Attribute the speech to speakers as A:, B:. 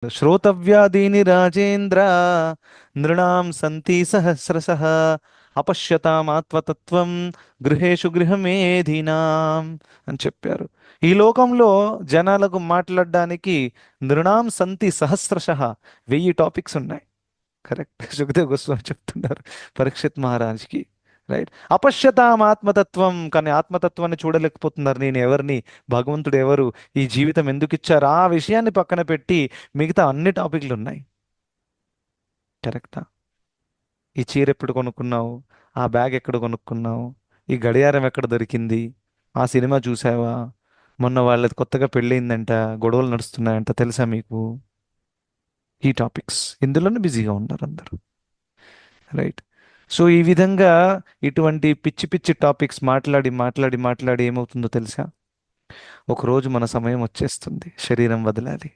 A: శ్రోతవ్యాదీని రాజేంద్ర నృణాం సంతి సహస్రశః అపశ్యతామాత్మతత్వం గృహేషు గృహమేధీనాం అని చెప్పారు. ఈ లోకంలో జనాలకు మాట్లాడడానికి నృణాం సంతి సహస్రశః 1000 టాపిక్స్ ఉన్నాయి. కరెక్ట్. సుఖదేవ్ గోస్వామి చెప్తున్నారు పరీక్షిత్ మహారాజ్కి. రైట్. అపశ్యతాం ఆత్మతత్వం, కానీ ఆత్మతత్వాన్ని చూడలేకపోతున్నారు. నేను ఎవరిని, భగవంతుడు ఎవరు, ఈ జీవితం ఎందుకు ఇచ్చారు, ఆ విషయాన్ని పక్కన పెట్టి మిగతా అన్ని టాపిక్లు ఉన్నాయి. కరెక్టా? ఈ చీర ఎప్పుడు కొనుక్కున్నావు, ఆ బ్యాగ్ ఎక్కడ కొనుక్కున్నావు, ఈ గడియారం ఎక్కడ దొరికింది, ఆ సినిమా చూసావా, మొన్న వాళ్ళది కొత్తగా పెళ్ళయిందంట, గొడవలు నడుస్తున్నాయంట, తెలుసా మీకు? ఈ టాపిక్స్ ఇందులోనే బిజీగా ఉన్నారు అందరూ. రైట్. సో ఈ విధంగా ఇటువంటి పిచ్చి పిచ్చి టాపిక్స్ మాట్లాడి మాట్లాడి మాట్లాడి ఏమవుతుందో తెలుసా? ఒకరోజు మన సమయం వచ్చేస్తుంది, శరీరం వదలాలి.